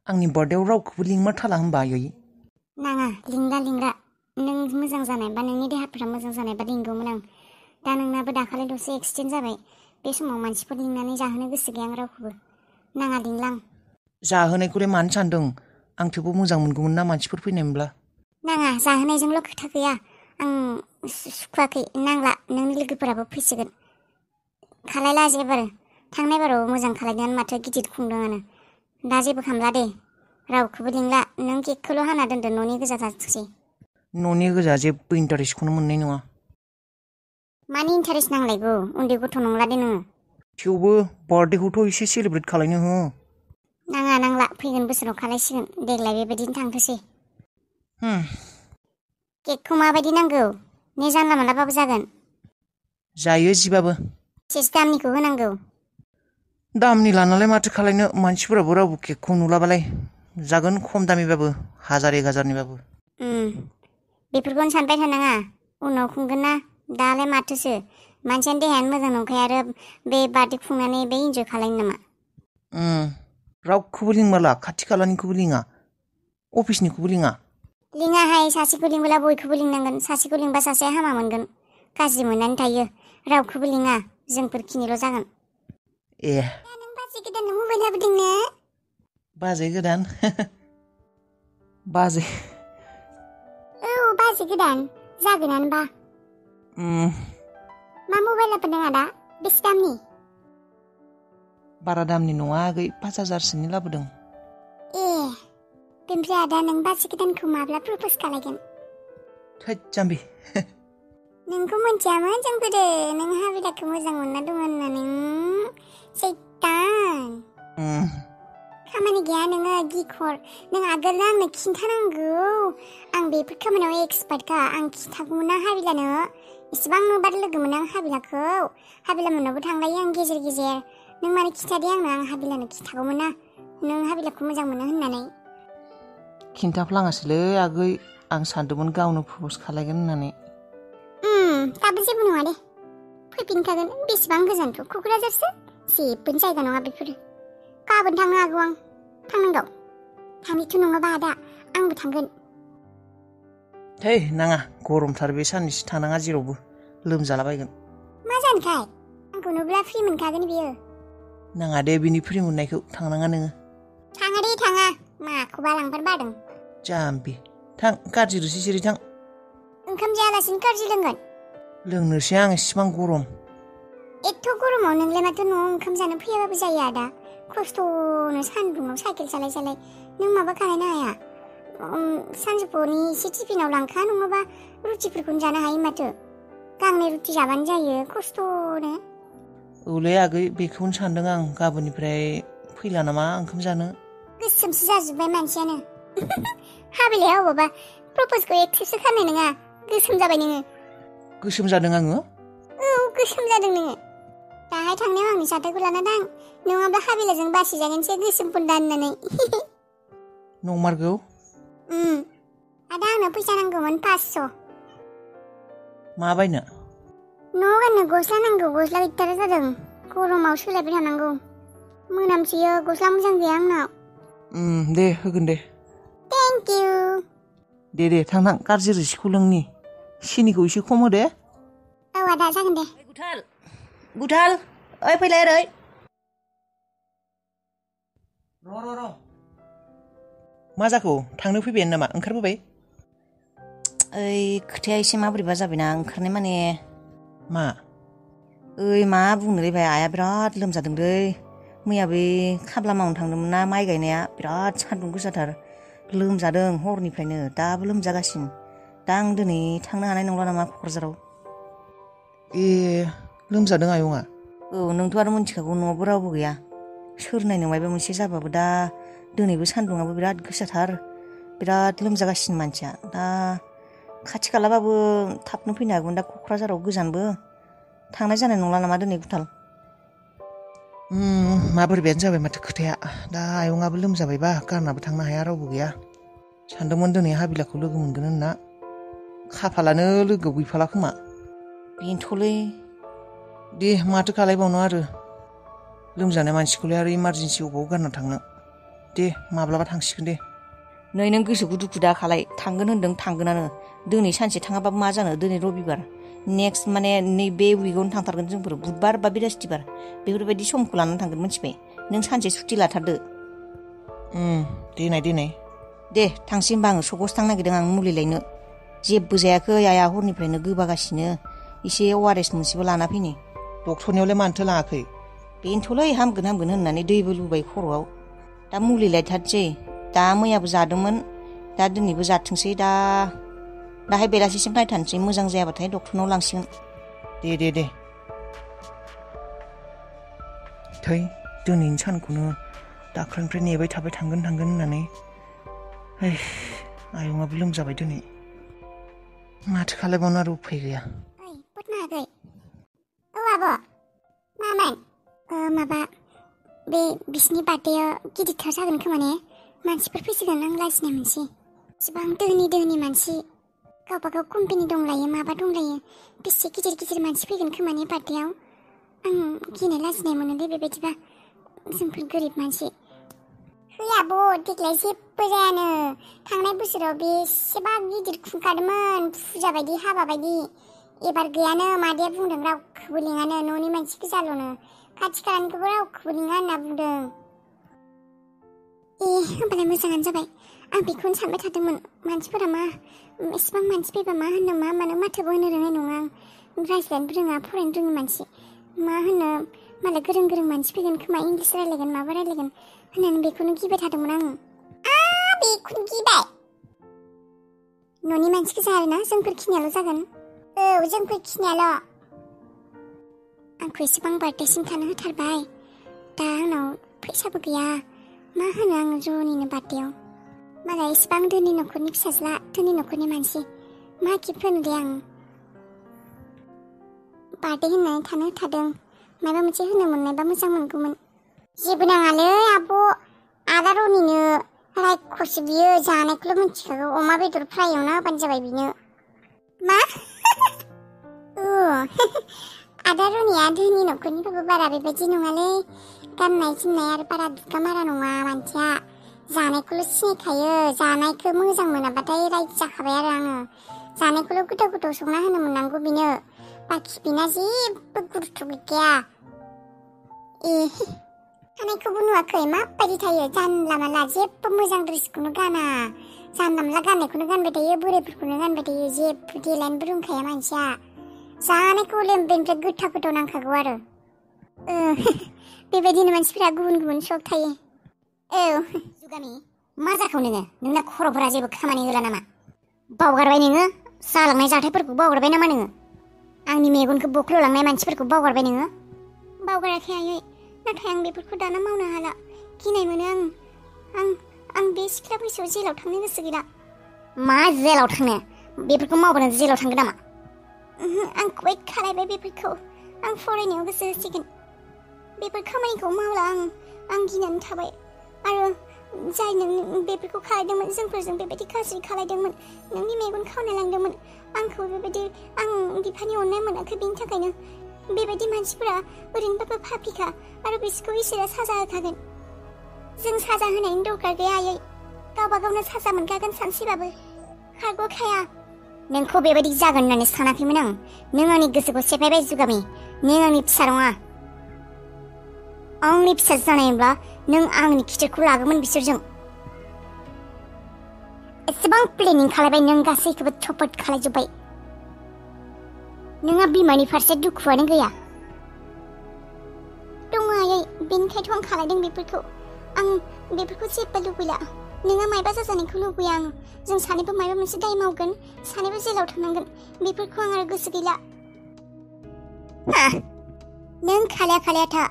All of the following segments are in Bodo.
आंनि बार्थडेआव रावखौबो लिंमारथाला होनबा आयै? नाङा, लिंला। नों मोजां जानायबा नोंनि देहाफोरा मोजां जानायबा लिंगौमोन आं। दा नोंनाबो दाखालिल'सो एक्सिडेन्ट जाबाय। बे समाव मानसिफोर लिंनानै जाहोनो गोसो गैया आं रावखौबो। नाङा लिंलां। जाहोनायखौलाय मानो सानदों? आं थेवबो मोजां मोनगौमोन ना मानसिफोर फैनाय मोनब्ला। नाङा, जाहोनायजोंल' खोथा गैया। आं सुखुवाखै, नांला। नोंनि लोगोफोराबो फैसिगोन। खालायला जेबार। थांनाय बाराव मोजां खालायनायानो माथो गिदिर खुंदोंआनो। दा जेबो खालामला दे। रावखौबो लिंला। नों केकखौल' हाना दोनदो, न'नि गोजा जाथोंसै। न'नि गोजा जेबो इन्टारेस्टखौनो मोननाय नङा। मानि इन्टारेस्ट नांलायगौ? उन्दै गथ' नंला दे नोङो। थेवबो बार्थडेखौथ' एसे सेलेब्रेट खालायनो हो। नांला। फैगोन बोसोराव खालायसिगोन। देग्लाय बेबायदिनो थांथोंसै। केकखौ माबायदि नांगौ? ने जानला मोनलाबाबो जागोन? जायो जिबाबो। बेसेसो दामनिखौ होनांगौ? दामनि लानालाय माथो खालायनो, मानसिफोराबो रावबो केकखौ नुलाबालाय। जागोन खम दामिबाबो, 1000-1000निबाबो। बेफोरखौनो सानबाय थानाङा। उनाव खुंगोन ना। दालाय माथोसो। मानसियानो देहायानो मोजां नंखाया आरो बे बार्थडे खुंनानै बे इन्जय खालायनो नामा? रावखौबो लिंमारला, खाथि खालानिखौबो लिङा, अफिसनिखौबो लिङा। लिङाहाय, सासेखौ लिंबोला बयखौबो लिंनांगोन। सासेखौ लिंबा सासेया हामा मोनगोन, गाज्रि मोननानै थायो। रावखौबो लिङा, जोंफोरखिनिल' जागोन। ए। नों बाजै गोदाननो मबाइल लाबोदों ने? बाजै गोदान? बाजै? औ, बाजै गोदान जागोनानोबा। मा मबाइल लाबोदों आदा? बेसे दामनि? बारा दामनि नङा आगै, 5000सोनि लाबोदों। ए, बेनिफ्राय आदा नों बाजै गोदानखौ माब्ला प्रप'ज खालायगोन? थोद जाम्बि। नोंखौ मोनथियामोन जों गोदो नों हाबिलाखौ मोजां मोनना दं होननानै। सैतान। खामानि गैया नोङो गिखर। नों आगोलनो आंनो खिन्थानांगौ। आं बेफोर खामानियाव एक्सपार्टखा। आं खिन्थागौमोन ना हाबिलानो। इसेबां बार लोगो मोनो आं हाबिलाखौ। हाबिला मोननावबो थांलायो आं गेजेर गेजेर। नों मानो खिन्थादे आंनो? आं हाबिलानो खिन्थागौमोन ना नों हाबिलाखौ मोजां मोनो होननानै। खिन्थाफ्लाङासैलै आगै, आं सानदोंमोन गावनो प्रप'ज खालायगोन होननानै। दाबो जेबो नङा दे, फैफिनखागोन। बेसेबां गोजानथ' क'क्राझारसो, जेबो जायगा नङा बेफोरो। गाबोन थांनो हागौ आं। थांनांगौ? थांनिथ' नङाबा आदा, आंबो थांगोन। है नाङा, गरमथार, बे साननैसो थानाङा जेरावबो, लोमजालाबायगोन। मा जानोखाय? आंखौ नुब्ला फ्रि मोनखागोन बियो। नाङा दे बिनि फ्रि मोननायखौ, थांनाङा नोङो। थाङा दे थाङा, माखौबा लांफानो बादों। जाम्बि, थां कारजि रोसि सेरि थां। ओंखाम जायालासिनो कारजि लोंगोन? लोंनोसै आं, इसिबां गरम। एथ' गरमाव नोंलाय माथो न'आव ओंखाम जानो फैयाबाबो जायो आदा। खस्थ'नो सान्दुङाव साइकेल सालाय नों माबा खालायनो हाया? सानजौफुनि एसे टिफिनाव लांखा, नङाबा रुटिफोरखौनो जानो हायो माथो। गांनै रुटि जाबानो जायो, खस्थ'नो। औलै आगै, बेखौनो सानदों आं, गाबोननिफ्राय फैला नामा ओंखाम जानो। गोसोमसो जाजोब्बाय मानसियानो। हाबिलाया अबावबा प्रप'जखौ एक्सेप्टसो खालामनाय नङा, गोसोम जाबाय नोङो। गोसोम जादों आङो? औ, गोसोम जादों नोङो। दाहाय थांनायाव आंनि साथाखौ लाना थां, नङाब्ला हाबिलाजों बासिजागोनसो गोसोम फुन्दा होननानै। नंमारगौ? आदा आंनो फैसा नांगौमोन 500। मा बायनो? न'आव गाननो गस्ला नांगौ, गस्ला गैथारा जादों। गरमाव सोलायबाय थानांगौ। मोनामसोयो, गस्ला मोजां गैया आंनाव। दे होगोन दे। Thank you. दे थां कारजि रोसिखौ लोंनि, सिनिखौ एसे खम होदे। औ आदा, जागोन दे। गुथाल, ओइ फैलाय ओरै। र'। मा जाखो? थांनो फैबायानो नामा? ओंखारबोबाय? ओइ, खोथाया एसे माबोरैबा जाबायना, ओंखारनाय माने। मा? ओइ, मा बुंनोलै भाइ, आइया बिराद लोमजादोंलै। मैया बै खामला मावनो थांदोंमोन ना, माइ गायनाया, बिराद सान्दुं गोसाथार। लोमजादों हरनिफ्रायनो, दाबो लोमजागासिनो। दा आं दिनै थांनो हानाय नंला नामा क'क्राझाराव। ए, लोमजादों आयंआ? औ, नोंथ' आरो मिथिखागौ, न'आवबो रावबो गैया। सोर नायनो मायबा मोनसे जाबाबो दा दिनैबो सान्दुंआबो बिराद गोसाथार, बिराद लोमजागासिनो मानसिया। दा खाथि खालाबाबो थाबनो फैनो हागौमोन, दा क'क्राझाराव गोजानबो। थांनाय जानाय नंला नामा दिनै गुथाल? माबोरैबायानो जाबाय माथो खोथाया। दा आयंआबो लोमजाबायबा, गारनाबो थांनो हाया, रावबो गैया। सानदोंमोन दिनै हाबिलाखौ लोगो मोनगोन होनना, खाफालानो लोगोआव गैफाला खोमा। बेनोथ'लै। दे माथो खालायबावनो आरो, लोमजानाय मानसिखौलाय आरो इमारजेन्सि अबाव गारना थांनो। दे माब्लाबा थांसिगोन दे। नै नों गोसोखौ दुखु दा खालाय थांगोन होनदों थांगोनानो दिनै सानसे थाङाबाबो मा जानो दिनै रबिबार नेक्स्ट माने नैबे उइकआवनो थांथारगोन जोंफोर बुधबार बा बृहस्पतिबार बेफोरबायदि समखौ लानानै थांगोन मिथिबाय नों सानसे सुटि लाथारदो। देनाय दे थांसै होनबा आङो सकआवसो थांनो नागिरदों आं मुलि लायनो जेबो जायाखै आइया हरनिफ्रायनो गोबागासिनो एसे अआरएस मोनसेबो लाना फैनि। डक्टरनियावलाय मानोथो लाङाखै? बेनोथ'लै हामगोन होननानै दैबो लुबाय खर'आव दा मुलि लायथारसै दा मैयाबो जादोंमोन दा दिनैबो जाथोंसै दाहाय बेलासिसिम नायथानोसै मोजां जायाबाथाय डक्टरनाव लांसिगोन। दे थै दिनैनि सानखौनो दाख्लैनिफ्राय नेबाय थाबाय थांगोन होननानै आयंआबो लोमजाबाय दिनै माथो खालायबावनो आरो उफाय गैया। ओइ पद्मागै औ आब' मामोन माबा बे बिसिनि बार्थडेया गिदिरथार जागोन खोमा ने मानसिफोर फैसिगोन आं लाजिनाय मोनसै इसिबां दोहोनि मानसि गावबागाव कम्पानि दंलायो माबा दंलायो बेसे गिदिर मानसि फैगोन खोमा ने बार्थडेयाव आं गिनाय लाजिनाय मोनोलै बेबायदिबा जोंफोर गोरिब मानसि। है आब' देग्लाय जेबो जायानो थांनाय बोसोराव बेसेबा गिदिर खुंखादोंमोन फुजा बायदि हाबा बायदि एबार गैयानो मादैया बुंदों रावखौबो लिङानो न'नि मानसि गोजाल'नो खाथि खालानिखौबो रावखौबो लिङा होनना बुंदों। होमबालाय मोजाङानो जाबाय आं बेखौनो सानबाय थादोंमोन मानसिफोरा मा एसेबां मानसि फैबा मा होनो मा मानो माथोबो होनो रोंनाय नङा आं रायज्लायनोबो रोङा फरायनो रोङि मानसि मा होनो मालाय गोरों मानसि फैगोन खोमा इंलिस रायलायगोन माबा रायलायगोन होननानै बेखौनो गिबाय थादोंमोन आङो। बेखौनो गिबाय न'नि मानसि गोजा आरोना जोंफोर खिनियाल' जागोन। औ जोंफोर खिनियाल'। आंखौ एसेबां बार्थडेसिम थानो होथारबाय दा आंनाव फैसाबो गैया मा होनो आङो ज'निनो बार्थडेयाव मालाय एसेबां धोनि न'खरनि फिसाज्ला धोनि न'खरनि मानसि मा गिफ्ट होनो दे आं बार्थडे होननानै थानो होथारदों माबा मोनसे होनो मोननायबा मोजां मोनगौमोन। जेबो नाङालै आब' आदा रनिनो रायख'सो बियो जानायखौल' मिथिखागौ अमा बेदर फ्राय एवना होबानो जाबाय बिनो। मा आदा रनिया धोनि न'खरनिबाबो बारा बेबायदि नङालै गाननाय जोमनाय आरो बारा दुगा मारा नङा मानसिया जानायखौल' सिनायखायो जानायखौ मोजां मोनाबाथाय रायजो जाखाबाय आरो आङो जानायखौल' गोथाव संना होनो मोननांगौ बिनो बाखि बिना जेबो गुरुथ' गैखाया। थानायखौबो नुवाखै माबायदि थायो जानला मानला जेबो मोजां ड्रेसखौनो गाना जानला मानला गाननायखौनो गानबाय थायो बोरायफोरखौनो गानबाय थायो जेबो देलायनोबो रोंखाया मानसिया जानायखौ बेनिफ्राय गोथाव नांखागौ आरो बेबायदिनो मानसिफोरा गुबुन सक थायो। औ जुगामि मा जाखौ नोंना खर'फोरा जेबो खामानि होला नामा बावगारबाय नोङो जालांनाय जाथायफोरखौ बावगारबाय नामा नोङो आंनि मेगनखौ बोख्ल'लांनाय मानसिफोरखौ बावगारबाय नोङो? बावगाराखै आयै नाथाय आं बेफोरखौ दाना मावनो हाला गिनाय मोनो आं बे सिख्ला बैसोआव जेलाव थांनो गोसो गैला। मा जेलाव थांनो बेफोरखौ मावबानो जेलाव थांगोन नामा? आं कुइट खालायबाय बेफोरखौ आं फरायनायाव गोसो होसिगोन बेफोर खामानिखौ मावला आं गिनानै थाबाय आरो जाय नों बेफोरखौ खालायदोंमोन जोंफोरजों बेबायदि गाज्रि खालायदोंमोन नोंनि मेगन खावना लांदोंमोन आंखौ बेबायदि आं बिफानि अननाय मोनाखै बिनि थाखायनो बेबायदि मानसिफोरा ओरैनोबाबो पापिखा आरो बिसोरखौ इसोरा साजा होखागोन जों साजा होनायनि दरकार गैया आयै गावबा गावनो साजा मोनखागोन सानसेबाबो खारग'खाया। नोंखौ बेबायदि जागोन होननानै सानाखैमोन आं नों आंनि गोसोखौ सेफायबाय जुगामि नों आंनि फिसा नङा आंनि फिसा जानायब्ला नों आंनि खिथेरखौ लागोमोन बिसोरजों एसेबां प्लेनिं खालायबाय नों गासैखौबो चपट खालायजोब्बाय नोंहा बिमानि फारसे दुखुआनो गैया। दङ आयै बेनिखायथ' आं खालायदों बेफोरखौ आं बेफोरखौ जेबो लुबैला नोंहा मायबा जाजानायखौ लुबैया आं जों सानैबो मायबा मोनसे दाय मावगोन सानैबो जेलाव थांनांगोन बेफोरखौ आं आरो गोसो गैला। नों खालाया था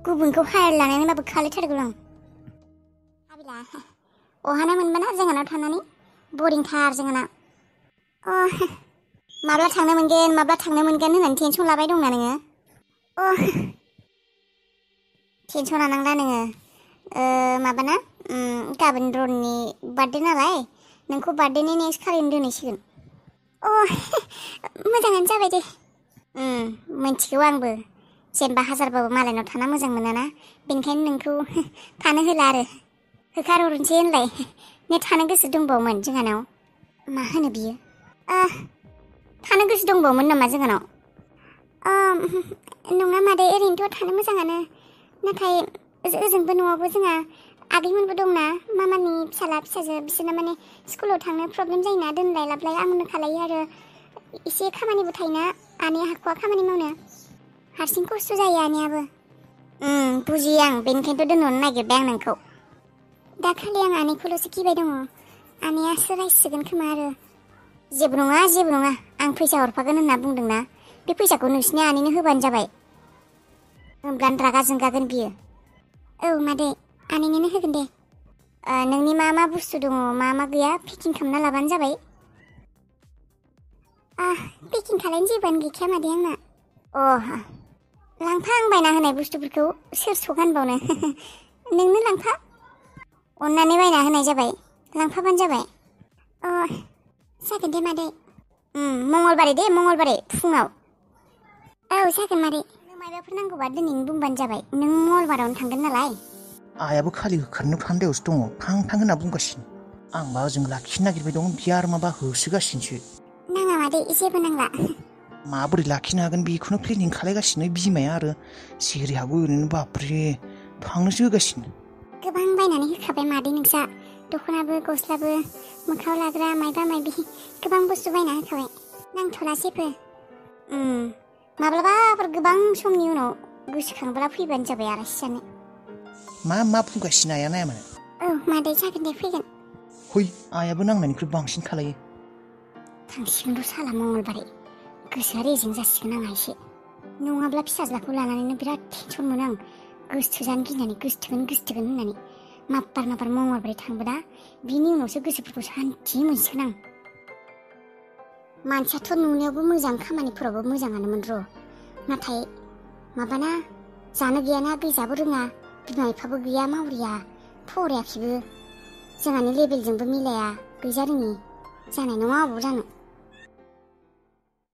गुबुनखौ हायर लानानैबाबो खालायथारगौ आं हाबिला अहाना मोनबाना जोंहानाव थानानै बरिंथार जोंहाना माब्ला थांनो मोनगोन होननानै टेनसन लाबाय दंना नोङो टेनसन लानांला नोङो माबाना गाबोन रननि बार्थडे नालाय नोंखौ बार्थडेनि नेक्स्ट खालिनो दोनहैसिगोन। मोजाङानो जाबाय दे मिन्थिगौ आंबो जेनेबा हाजारबाबो मालायनाव थाना मोजां मोनाना बेनिखायनो नोंखौ थानो होला आरो होखारहरनोसै होनलाय ने थानो गोसो दंबावोमोन जोंहानाव मा होनो बियो थानो गोसो दंबावोमोन नामा जोंहानाव नङा मादै ओरैनोथ' थानो मोजाङानो नाथाय ओजोंबो न'आवबो जोंहा आगैमोनबो दंना मामानि फिसाला फिसाजो बिसोरना माने स्कुलाव थांनो प्रब्लेम जायोना दोनलाय लाबलाय आंनो खालायो आरो एसे खामानिबो थायोना आनैया हाख'वा खामानि मावनो हारसिं खस्थ' जायो आनैयाबो बुजियो आं बेनिखायनोथ' दोनहरनो नागिरबाय आं नोंखौ दाखालि आं आनैखौल'सो गिबाय दङ आनैयासो रायसिगोन खोमा आरो जेबो नङा आं फैसा हरफागोन होनना बुंदोंना बे फैसाखौ नोंसिनि आनैनो होबानो जाबाय होमब्लानो रागा जोंगागोन बियो औ मादै आनैनोनो होगोन दे नोंनि मा बुस्थु दङ मा गैया पेकिं खालामना लाबानो जाबाय पेकिं खालायनो जेबोआनो गैखाया मादै आंना लांफा आं बायना होनाय बुस्थुफोरखौ सोर गानबावनो नोंनो लांफा अननानै बायना होनाय जाबाय लांफाबानो जाबाय जागोन दे मादै मंगलबारै फुङाव औ जागोन मादै नों माबाफोर नांगौबा दिनैनो बुंबानो जाबाय नों मंगलबारावनो थांगोन नालाय आइयाबो खालि होखारनो फान्दायावसो दङ थां होनना बुंगासिनो आंबा ओजों लाखिनो नागिरबाय दं बियो आरो माबा होसोगासिनोसो नाङा मादै जेबो नांला माबोरै लाखिनो हागोन बेखौनो प्लेनिं खालायगासिनो बिमाया आरो जेरै हागौ ओरैनो बाब्रे थांनोसो होगासिनो गोबां बायनानै होखाबाय मादै नोंसा दख'नाबो गस्लाबो मोखाङाव लाग्रा मायबा मायबि गोबां बुस्थु बायना होखाबाय नांथ'ला जेबो माब्लाबाफोर गोबां समनि उनाव गोसोखांब्ला फैबानो जाबाय आलासि जानो मा बुंगासिनो आइया नाया मानो औ मादै जागोन दे फैगोन है आइयाबो नांनायनिख्रुइ बांसिन खालायो थांसिगोनथ' साला मंगलबारै गोसोआ रेजें जासिगोन आंहा एसे नङाब्ला फिसाज्लाखौ लानानैनो बिराद टेनसन मोनो आं गोसोथोजानो गिनानै गोसोथोगोन होननानै माबार मंगलबारै थांबोला बिनि उनावसो गोसोफोरखौ सान्थि मोनसिगोन आं मानसियाथ' नुनायावबो मोजां खामानिफोरावबो मोजाङानोमोन र' नाथाय माबाना जानो गैयाना गैजाबो रोङा बिमा बिफाबो गैया मावरिया फरायाखैबो जोंहानि लेभेलजोंबो मिलाया गैजा रोङि जानाय नङा अबाव जानो